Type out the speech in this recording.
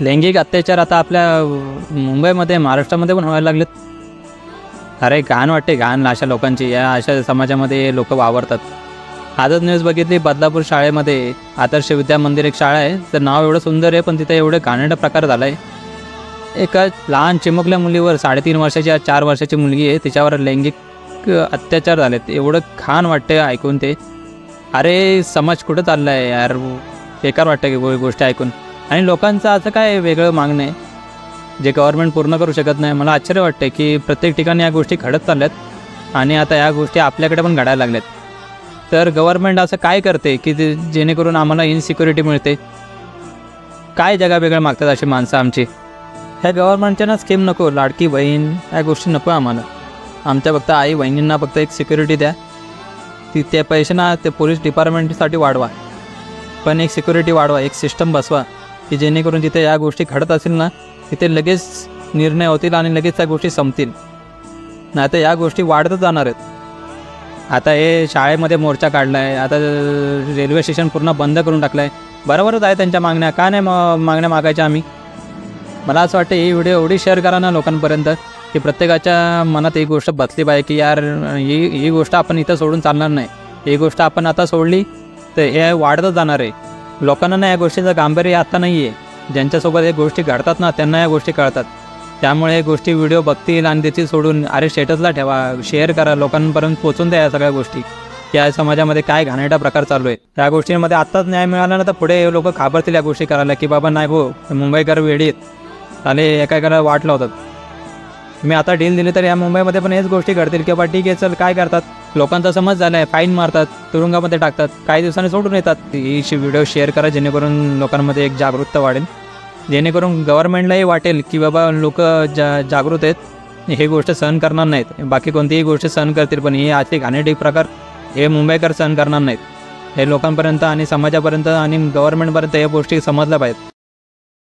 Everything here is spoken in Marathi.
लैंगिक अत्याचार आता आपल्या मुंबईमध्ये महाराष्ट्रामध्ये पण व्हायला लागलेत. अरे घाण वाटते, घाण अशा लोकांची, या अशा समाजामध्ये लोक वावरतात. आजच न्यूज बघितली, बदलापूर शाळेमध्ये आदर्श विद्या मंदिर एक शाळा आहे, तर नाव एवढं सुंदर आहे पण तिथे एवढं घाणेरडा प्रकार झाला आहे. एका लहान चिमुकल्या मुलीवर 3.5 वर्षाची 4 वर्षाची मुलगी आहे, तिच्यावर लैंगिक अत्याचार झालेत. एवढं घाण वाटते ऐकून ते. अरे समाज कुठं चालला आहे यार, बेकार वाटतं की गोष्टी ऐकून. आणि लोकांचं असं काय वेगळं मागणं आहे जे गव्हर्नमेंट पूर्ण करू शकत नाही. मला आश्चर्य वाटते की प्रत्येक ठिकाणी या गोष्टी घडत चालल्यात आणि आता या गोष्टी आपल्याकडे पण घडायला लागल्यात. तर गव्हर्नमेंट असं काय करते की जेणेकरून आम्हाला इनसिक्युरिटी मिळते? काय जगावेगळं मागतात अशी माणसं आमची? ह्या गव्हर्नमेंटच्या ना स्कीम नको, लाडकी बहीण ह्या गोष्टी नको आम्हाला. आमच्या फक्त आई बहिणींना फक्त एक सिक्युरिटी द्या. ते पैसे ना ते पोलीस डिपार्टमेंटसाठी वाढवा, पण एक सिक्युरिटी वाढवा, एक सिस्टम बसवा की जेणेकरून जिथे या गोष्टी घडत असेल ना तिथे लगेच निर्णय होतील आणि लगेच त्या गोष्टी संपतील. नाही तर या गोष्टी वाढतच जाणार आहेत. आता हे शाळेमध्ये मोर्चा काढला आहे, आता रेल्वे स्टेशन पूर्ण बंद करून टाकलं आहे. बरोबरच आहे त्यांच्या मागण्या, का नाही मागण्या मागायच्या आम्ही? मला असं वाटतं ही व्हिडिओ एवढी शेअर करा ना लोकांपर्यंत की प्रत्येकाच्या मनात एक गोष्ट बसली पाहिजे की यार ही गोष्ट आपण इथं सोडून चालणार नाही. ही गोष्ट आपण आता सोडली तर हे वाढतच जाणार आहे. लोकांना ना या गोष्टीचं गांभीर्य आता नाही आहे. ज्यांच्यासोबत या गोष्टी घडतात ना त्यांना या गोष्टी कळतात. त्यामुळे हे गोष्टी व्हिडिओ बघतील आणि त्याची सोडून अरे स्टेटसला ठेवा, शेअर करा, लोकांपर्यंत पोचून द्या या सगळ्या गोष्टी की या समाजामध्ये काय घाणेरडा प्रकार चालू आहे. या गोष्टींमध्ये आत्ताच न्याय मिळाला ना तर पुढे लोक घाबरतील या गोष्टी करायला की बाबा नाही हो मुंबईकर वेळी आले एकाएकाला वाट लावतात. मी आता डील दिली तर या मुंबईमध्ये पण हेच गोष्टी घडतील की बाबा ठीक आहे चल काय करतात, लोकांचा समज झाला आहे, फाईन मारतात, तुरुंगामध्ये टाकतात, काही दिवसांनी सोडून येतात. ही व्हिडिओ शेअर करा जेणेकरून लोकांमध्ये एक जागरूकता वाढेल, जेणेकरून गव्हर्नमेंटलाही वाटेल की बाबा लोक जागृत आहेत, हे गोष्ट सहन करणार नाहीत. बाकी कोणतीही गोष्ट सहन करतील पण ही असे घाणेरडे प्रकार हे मुंबईकर सहन करणार नाहीत. हे लोकांपर्यंत आणि समाजापर्यंत आणि गव्हर्नमेंटपर्यंत या गोष्टी समजल्या पाहिजेत.